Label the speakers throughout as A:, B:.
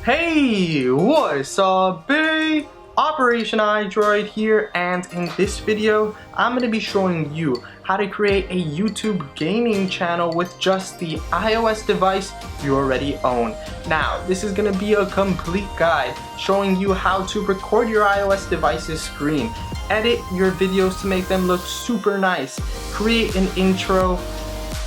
A: Hey, what's up, babe? OPERATIONiDROID here, and in this video, I'm going to be showing you how to create a YouTube gaming channel with just the iOS device you already own. Now, this is going to be a complete guide showing you how to record your iOS device's screen, edit your videos to make them look super nice, create an intro,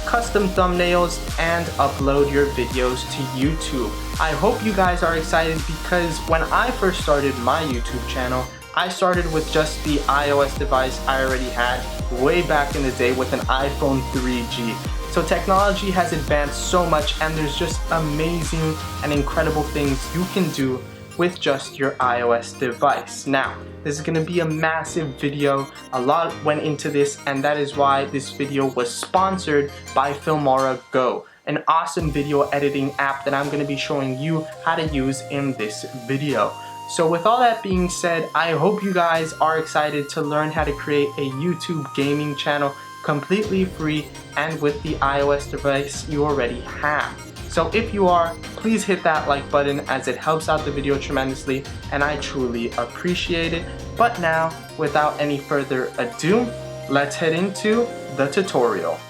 A: custom thumbnails, and upload your videos to YouTube. I hope you guys are excited because when I first started my YouTube channel, I started with just the iOS device I already had way back in the day with an iPhone 3G. So technology has advanced so much, and there's just amazing and incredible things you can do with just your iOS device. Now, this is going to be a massive video. A lot went into this, and that is why this video was sponsored by Filmora Go, an awesome video editing app that I'm going to be showing you how to use in this video. So with all that being said, I hope you guys are excited to learn how to create a YouTube gaming channel completely free and with the iOS device you already have. So if you are, please hit that like button as it helps out the video tremendously and I truly appreciate it. But now, without any further ado, let's head into the tutorial.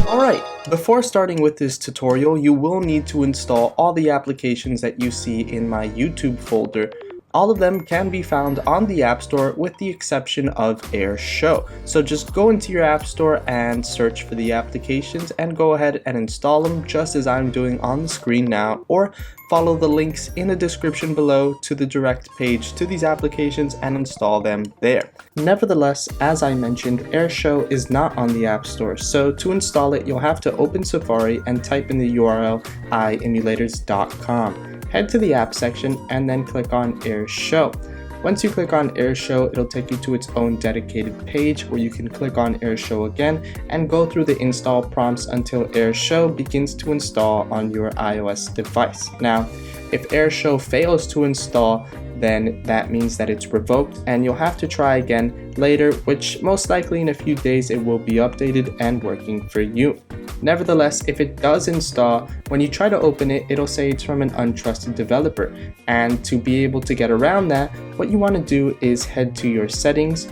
A: Alright, before starting with this tutorial, you will need to install all the applications that you see in my YouTube folder. All of them can be found on the App Store with the exception of AirShow. So just go into your App Store and search for the applications and go ahead and install them just as I'm doing on the screen now, or follow the links in the description below to the direct page to these applications and install them there. Nevertheless, as I mentioned, AirShow is not on the App Store, so to install it you'll have to open Safari and type in the URL iemulators.com. Head to the app section and then click on AirShow. Once you click on AirShow, it'll take you to its own dedicated page where you can click on AirShow again and go through the install prompts until AirShow begins to install on your iOS device. Now, if AirShow fails to install, then that means that it's revoked and you'll have to try again later, which most likely in a few days it will be updated and working for you. Nevertheless, if it does install, when you try to open it, it'll say it's from an untrusted developer. And to be able to get around that, what you want to do is head to your settings,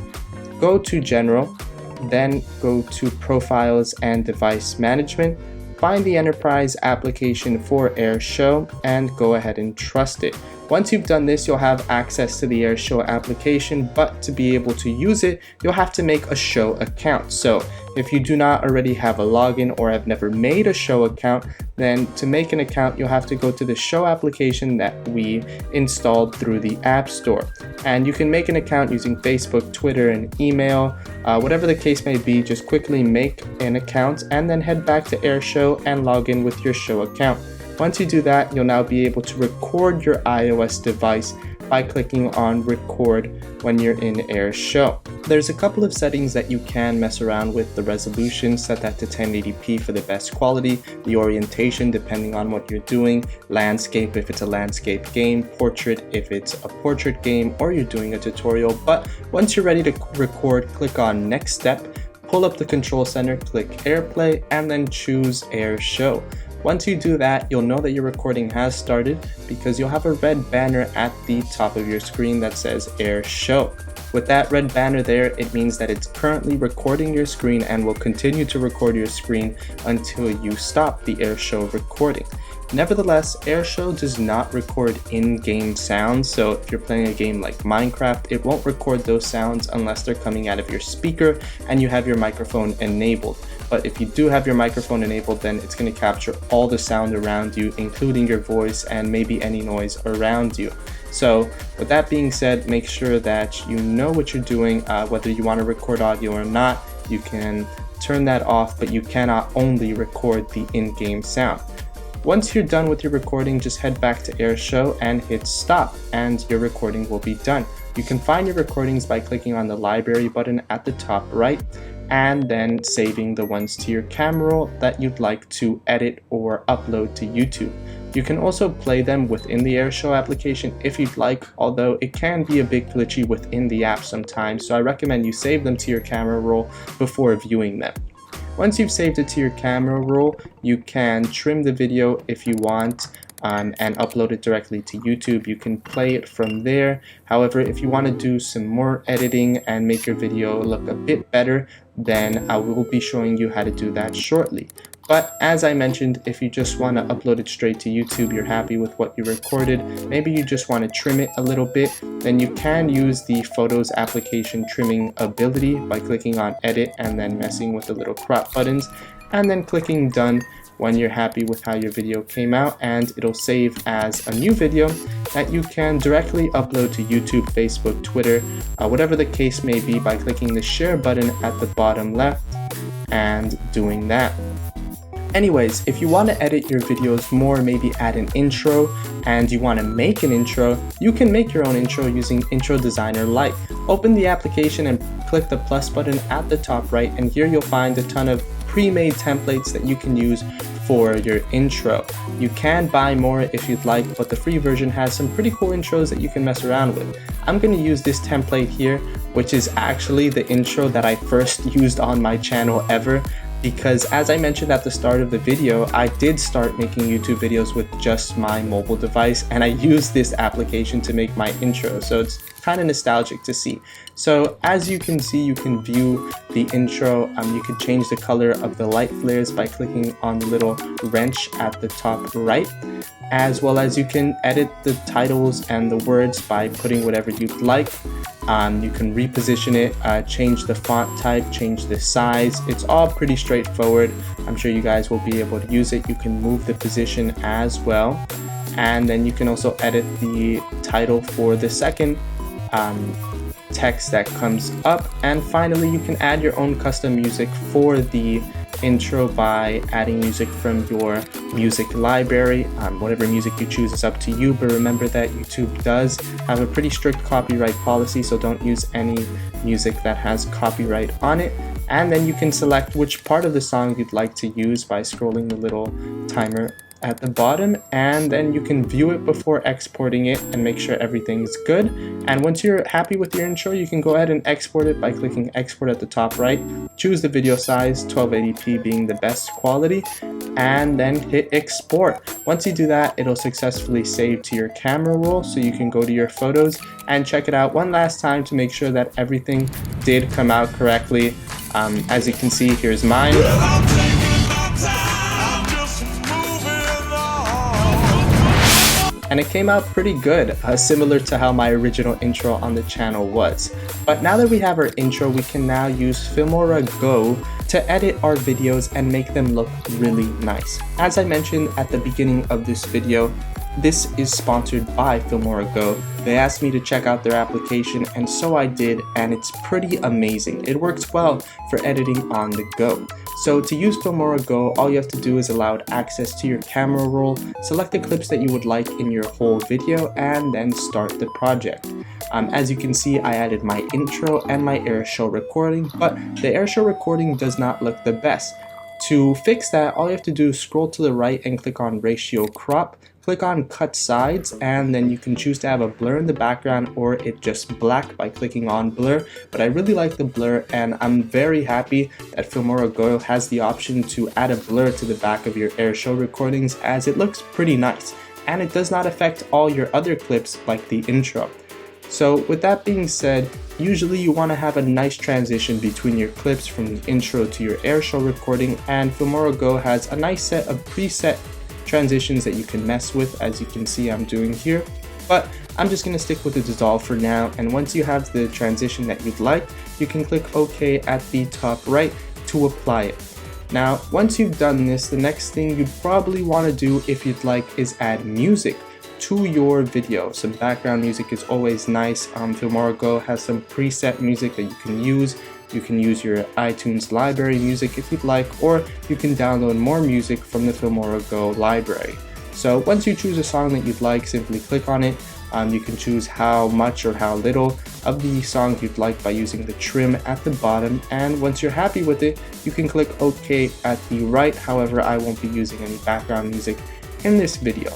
A: go to General, then go to Profiles and Device Management, find the enterprise application for AirShow, and go ahead and trust it. Once you've done this, you'll have access to the AirShow application, but to be able to use it, you'll have to make a show account. So if you do not already have a login or have never made a show account, then to make an account, you'll have to go to the show application that we installed through the App Store. And you can make an account using Facebook, Twitter, and email. Whatever the case may be, just quickly make an account and then head back to AirShow and log in with your show account. Once you do that, you'll now be able to record your iOS device by clicking on record when you're in AirShow. There's a couple of settings that you can mess around with. The resolution, set that to 1080p for the best quality, the orientation depending on what you're doing, landscape if it's a landscape game, portrait if it's a portrait game or you're doing a tutorial. But once you're ready to record, click on next step, pull up the control center, click AirPlay, and then choose AirShow. Once you do that, you'll know that your recording has started because you'll have a red banner at the top of your screen that says AirShow. With that red banner there, it means that it's currently recording your screen and will continue to record your screen until you stop the AirShow recording. Nevertheless, AirShow does not record in-game sounds, so if you're playing a game like Minecraft, it won't record those sounds unless they're coming out of your speaker and you have your microphone enabled. But if you do have your microphone enabled, then it's going to capture all the sound around you, including your voice and maybe any noise around you. So with that being said, make sure that you know what you're doing. Whether you want to record audio or not, you can turn that off, but you cannot only record the in-game sound. Once you're done with your recording, just head back to AirShow and hit stop, and your recording will be done. You can find your recordings by clicking on the library button at the top right, and then saving the ones to your camera roll that you'd like to edit or upload to YouTube. You can also play them within the AirShow application if you'd like, although it can be a bit glitchy within the app sometimes, so I recommend you save them to your camera roll before viewing them. Once you've saved it to your camera roll, you can trim the video if you want and upload it directly to YouTube. You can play it from there. However, if you want to do some more editing and make your video look a bit better, then I will be showing you how to do that shortly. But as I mentioned, if you just want to upload it straight to YouTube, you're happy with what you recorded, maybe you just want to trim it a little bit, then you can use the Photos application trimming ability by clicking on edit and then messing with the little crop buttons and then clicking done when you're happy with how your video came out, and it'll save as a new video that you can directly upload to YouTube, Facebook, Twitter, whatever the case may be, by clicking the share button at the bottom left and doing that. Anyways, if you want to edit your videos more, maybe add an intro, and you want to make an intro, you can make your own intro using Intro Designer Lite. Open the application and click the plus button at the top right, and here you'll find a ton of pre-made templates that you can use for your intro. You can buy more if you'd like, but the free version has some pretty cool intros that you can mess around with. I'm going to use this template here, which is actually the intro that I first used on my channel ever, because as I mentioned at the start of the video, I did start making YouTube videos with just my mobile device, and I used this application to make my intro, so it's kind of nostalgic to see. So as you can see, you can view the intro. You can change the color of the light flares by clicking on the little wrench at the top right, as well as you can edit the titles and the words by putting whatever you'd like. You can reposition it, change the font type, change the size. It's all pretty straightforward. I'm sure you guys will be able to use it. You can move the position as well, and then you can also edit the title for the second text that comes up. And finally, you can add your own custom music for the intro by adding music from your music library. Whatever music you choose is up to you, but remember that YouTube does have a pretty strict copyright policy, so don't use any music that has copyright on it. And then you can select which part of the song you'd like to use by scrolling the little timer at the bottom, and then you can view it before exporting it and make sure everything's good. And once you're happy with your intro, you can go ahead and export it by clicking export at the top right. Choose the video size, 1280p being the best quality, and then hit export. Once you do that, it'll successfully save to your camera roll, so you can go to your photos and check it out one last time to make sure that everything did come out correctly. As you can see, here's mine. And it came out pretty good, similar to how my original intro on the channel was. But now that we have our intro, we can now use Filmora Go to edit our videos and make them look really nice. As I mentioned at the beginning of this video, this is sponsored by Filmora Go. They asked me to check out their application, and so I did, and it's pretty amazing. It works well for editing on the go. So to use Filmora Go, all you have to do is allow access to your camera roll, select the clips that you would like in your whole video, and then start the project. As you can see, I added my intro and my AirShow recording, but the AirShow recording does not look the best. To fix that, all you have to do is scroll to the right and click on Ratio Crop. Click on Cut Sides, and then you can choose to have a blur in the background or it just black by clicking on Blur. But I really like the blur, and I'm very happy that Filmora Go has the option to add a blur to the back of your AirShow recordings, as it looks pretty nice. And it does not affect all your other clips like the intro. So with that being said, usually you want to have a nice transition between your clips from the intro to your AirShow recording, and Filmora Go has a nice set of preset transitions that you can mess with, as you can see I'm doing here. But I'm just going to stick with the dissolve for now, and once you have the transition that you'd like, you can click OK at the top right to apply it. Now once you've done this, the next thing you'd probably want to do, if you'd like, is add music to your video. Some background music is always nice. Filmora Go has some preset music that you can use. You can use your iTunes library music if you'd like, or you can download more music from the Filmora Go library. So once you choose a song that you'd like, simply click on it. You can choose how much or how little of the song you'd like by using the trim at the bottom, and once you're happy with it, you can click OK at the right. However, I won't be using any background music in this video.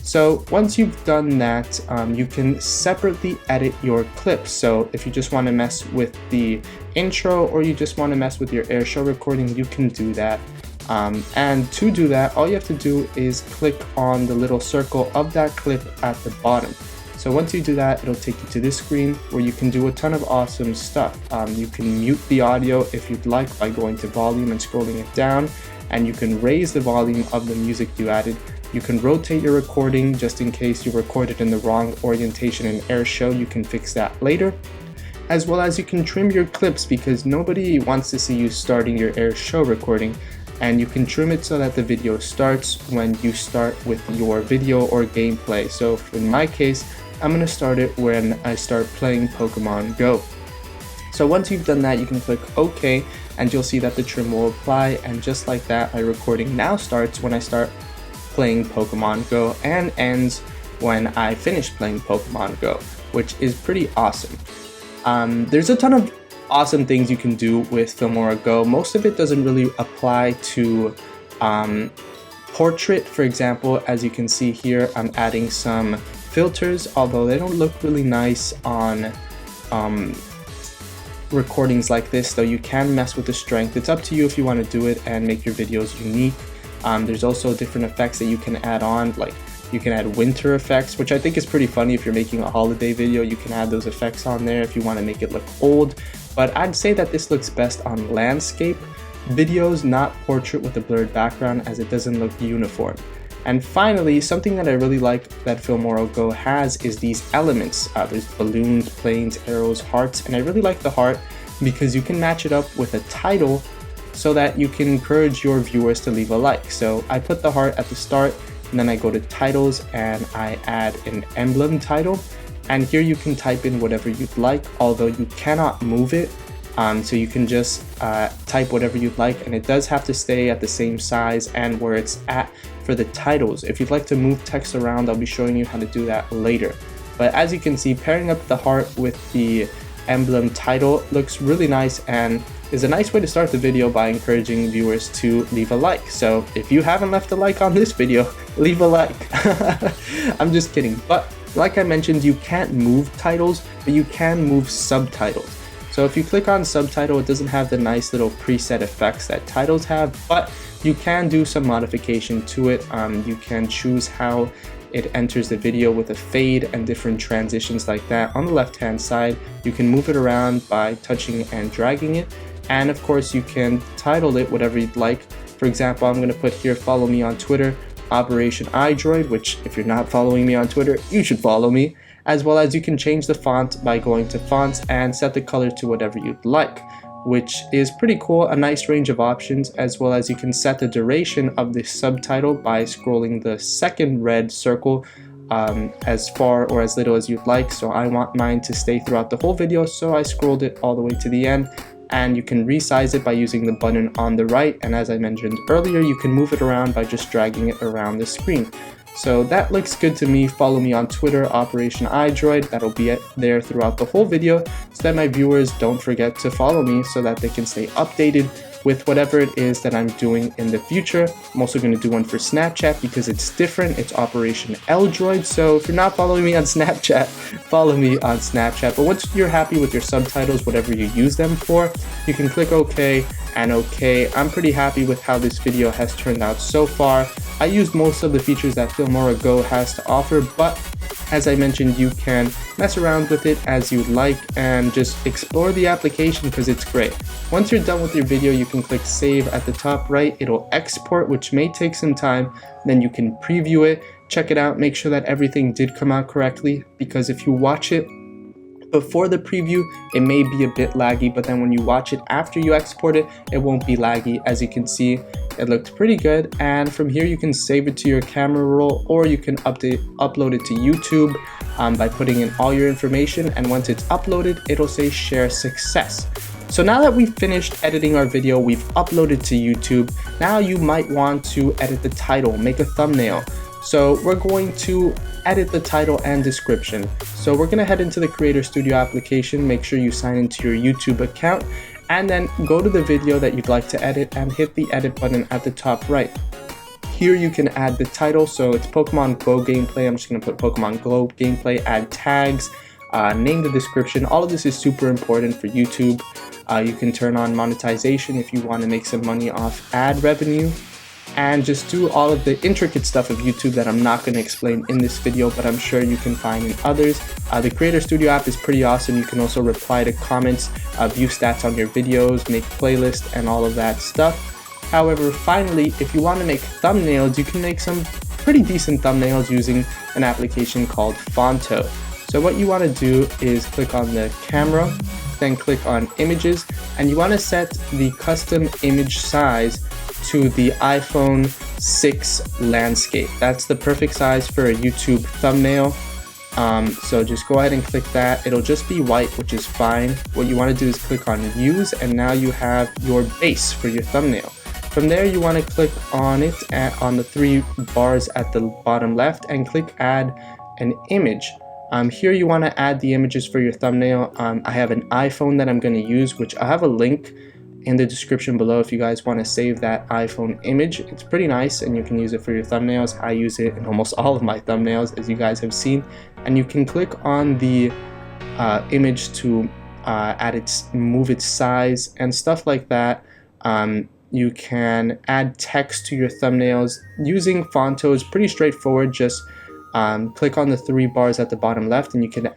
A: So once you've done that, you can separately edit your clips. So if you just want to mess with the intro or you just want to mess with your AirShow recording, you can do that. And to do that, all you have to do is click on the little circle of that clip at the bottom. So once you do that, it'll take you to this screen where you can do a ton of awesome stuff. You can mute the audio if you'd like by going to volume and scrolling it down, and you can raise the volume of the music you added. You can rotate your recording just in case you recorded in the wrong orientation in AirShow. You can fix that later. As well as you can trim your clips because nobody wants to see you starting your AirShow recording. And you can trim it so that the video starts when you start with your video or gameplay. So in my case, I'm going to start it when I start playing Pokemon Go. So once you've done that, you can click OK and you'll see that the trim will apply, and just like that, my recording now starts when I start playing Pokemon Go and ends when I finish playing Pokemon Go, which is pretty awesome. There's a ton of awesome things you can do with Filmora Go. Most of it doesn't really apply to portrait. For example, as you can see here, I'm adding some filters, although they don't look really nice on recordings like this, though you can mess with the strength. It's up to you if you want to do it and make your videos unique. There's also different effects that you can add on, like you can add winter effects, which I think is pretty funny. If you're making a holiday video, you can add those effects on there if you want to make it look old. But I'd say that this looks best on landscape videos, not portrait with a blurred background, as it doesn't look uniform. And finally, something that I really like that Filmora Go has is these elements. There's balloons, planes, arrows, hearts, and I really like the heart because you can match it up with a title so that you can encourage your viewers to leave a like. So I put the heart at the start, and then I go to titles and I add an emblem title. And here you can type in whatever you'd like, although you cannot move it. So you can just type whatever you'd like, and it does have to stay at the same size and where it's at for the titles. If you'd like to move text around, I'll be showing you how to do that later. But as you can see, pairing up the heart with the emblem title looks really nice and is a nice way to start the video by encouraging viewers to leave a like. So if you haven't left a like on this video, leave a like. I'm just kidding. But like I mentioned, you can't move titles, but you can move subtitles. So if you click on subtitle, it doesn't have the nice little preset effects that titles have, but you can do some modification to it. You can choose how it enters the video with a fade and different transitions like that. On the left hand side, you can move it around by touching and dragging it. And of course, you can title it whatever you'd like. For example, I'm going to put here, follow me on Twitter, OPERATIONiDROID, which if you're not following me on Twitter, you should follow me. As well as you can change the font by going to fonts and set the color to whatever you'd like, which is pretty cool, a nice range of options. As well as you can set the duration of the subtitle by scrolling the second red circle as far or as little as you'd like. So I want mine to stay throughout the whole video, so I scrolled it all the way to the end. And you can resize it by using the button on the right, and as I mentioned earlier, you can move it around by just dragging it around the screen. So that looks good to me. Follow me on Twitter, OPERATIONiDROID. That'll be there throughout the whole video so that my viewers don't forget to follow me so that they can stay updated with whatever it is that I'm doing in the future. I'm also going to do one for Snapchat because it's different. It's OPERATIONiDROID. So if you're not following me on Snapchat, follow me on Snapchat. But once you're happy with your subtitles, whatever you use them for, you can click OK and OK. I'm pretty happy with how this video has turned out so far. I used most of the features that Filmora Go has to offer, but as I mentioned, you can mess around with it as you like and just explore the application because it's great. Once you're done with your video, you can click save at the top right. It'll export, which may take some time. Then you can preview it, check it out, make sure that everything did come out correctly, because if you watch it before the preview, it may be a bit laggy, but then when you watch it after you export it, it won't be laggy. As you can see, it looked pretty good, and from here you can save it to your camera roll, or you can upload it to YouTube by putting in all your information, and once it's uploaded, it'll say share success. So now that we've finished editing our video, we've uploaded to YouTube, now you might want to edit the title, make a thumbnail. So we're going to edit the title and description. So we're gonna head into the Creator Studio application, make sure you sign into your YouTube account, and then go to the video that you'd like to edit and hit the edit button at the top right. Here you can add the title, so it's Pokemon Go gameplay. I'm just going to put Pokemon Go gameplay, add tags, name the description. All of this is super important for YouTube. You can turn on monetization if you want to make some money off ad revenue, and just do all of the intricate stuff of YouTube that I'm not going to explain in this video, but I'm sure you can find in others. The Creator Studio app is pretty awesome. You can also reply to comments, view stats on your videos, make playlists, and all of that stuff. However, finally, if you want to make thumbnails, you can make some pretty decent thumbnails using an application called Phonto. So what you want to do is click on the camera, then click on images, and you want to set the custom image size to the iPhone 6 landscape. That's the perfect size for a YouTube thumbnail. So just go ahead and click that. It'll just be white, which is fine. What you want to do is click on use, and now you have your base for your thumbnail. From there, you want to click on it on the 3 bars at the bottom left and click add an image. Here you want to add the images for your thumbnail. I have an iPhone that I'm going to use, which I have a link in the description below if you guys want to save that iPhone image. It's pretty nice and you can use it for your thumbnails. I use it in almost all of my thumbnails, as you guys have seen. And you can click on the image to move its size and stuff like that. You can add text to your thumbnails. Using Phonto is pretty straightforward. Just click on the 3 bars at the bottom left and you can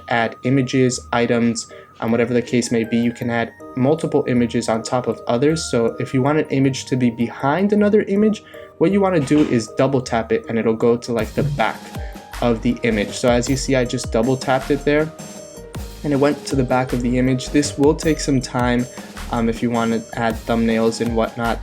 A: add images, items, whatever the case may be. You can add multiple images on top of others. So if you want an image to be behind another image, what you want to do is double tap it and it'll go to like the back of the image. So as you see, I just double tapped it there and it went to the back of the image. This will take some time if you want to add thumbnails and whatnot.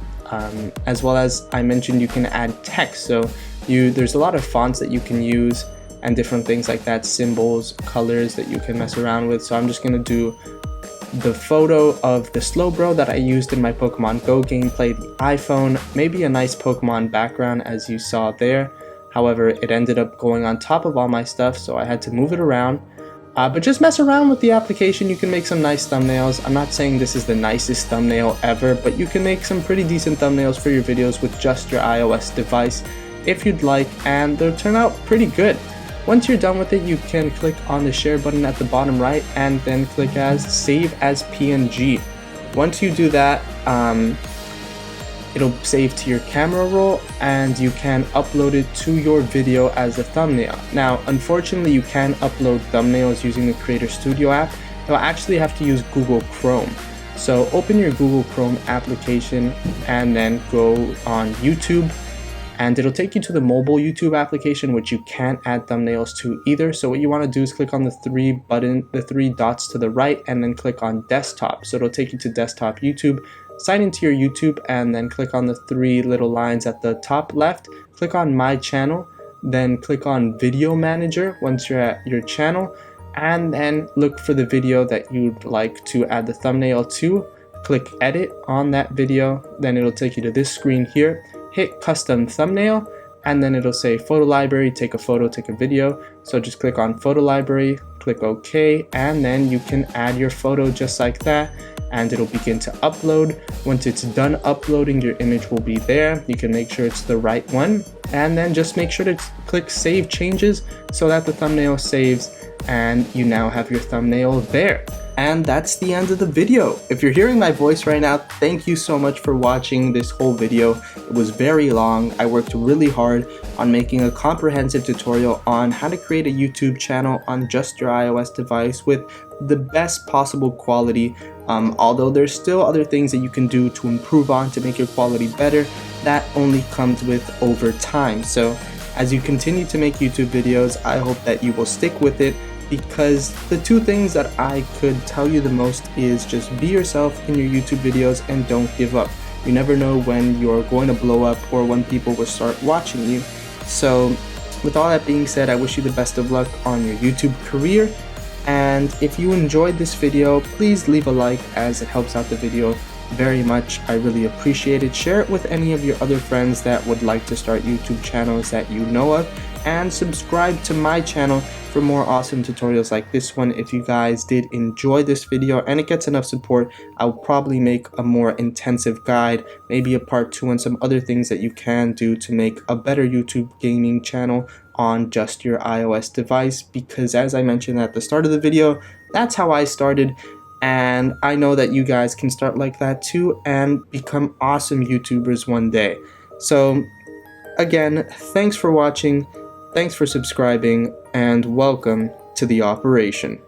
A: As well as I mentioned, you can add text. So there's a lot of fonts that you can use and different things like that, symbols, colors that you can mess around with. So I'm just going to do the photo of the Slowbro that I used in my Pokemon Go gameplay, the iPhone, maybe a nice Pokemon background as you saw there. However, it ended up going on top of all my stuff, so I had to move it around. But just mess around with the application. You can make some nice thumbnails. I'm not saying this is the nicest thumbnail ever, but you can make some pretty decent thumbnails for your videos with just your iOS device if you'd like, and they'll turn out pretty good. Once you're done with it, you can click on the share button at the bottom right and then click as save as PNG. Once you do that, it'll save to your camera roll and you can upload it to your video as a thumbnail. Now, unfortunately, you can upload thumbnails using the Creator Studio app. You'll actually have to use Google Chrome. So open your Google Chrome application and then go on YouTube, and it'll take you to the mobile YouTube application, which you can't add thumbnails to either. So what you want to do is click on the 3 dots to the right and then click on desktop. So it'll take you to desktop YouTube. Sign into your YouTube and then click on the 3 little lines at the top left. Click on My Channel, then click on Video Manager once you're at your channel, and then look for the video that you'd like to add the thumbnail to. Click Edit on that video, then it'll take you to this screen here. Hit Custom Thumbnail, and then it'll say Photo Library, take a photo, take a video. So just click on Photo Library, click OK, and then you can add your photo just like that, and it'll begin to upload. Once it's done uploading, your image will be there. You can make sure it's the right one, and then just make sure to click Save Changes so that the thumbnail saves, and you now have your thumbnail there. And that's the end of the video. If you're hearing my voice right now, thank you so much for watching this whole video. It was very long. I worked really hard on making a comprehensive tutorial on how to create a YouTube channel on just your iOS device with the best possible quality. Although there's still other things that you can do to improve on to make your quality better, that only comes with over time. So as you continue to make YouTube videos, I hope that you will stick with it, because the 2 things that I could tell you the most is just be yourself in your YouTube videos and don't give up. You never know when you're going to blow up or when people will start watching you. So with all that being said, I wish you the best of luck on your YouTube career. And if you enjoyed this video, please leave a like, as it helps out the video very much. I really appreciate it. Share it with any of your other friends that would like to start YouTube channels that you know of. and subscribe to my channel for more awesome tutorials like this one. If you guys did enjoy this video and it gets enough support, I'll probably make a more intensive guide, maybe a part 2 on some other things that you can do to make a better YouTube gaming channel on just your iOS device, because as I mentioned at the start of the video, that's how I started, and I know that you guys can start like that too and become awesome YouTubers one day. So again, thanks for watching, thanks for subscribing, and welcome to the operation.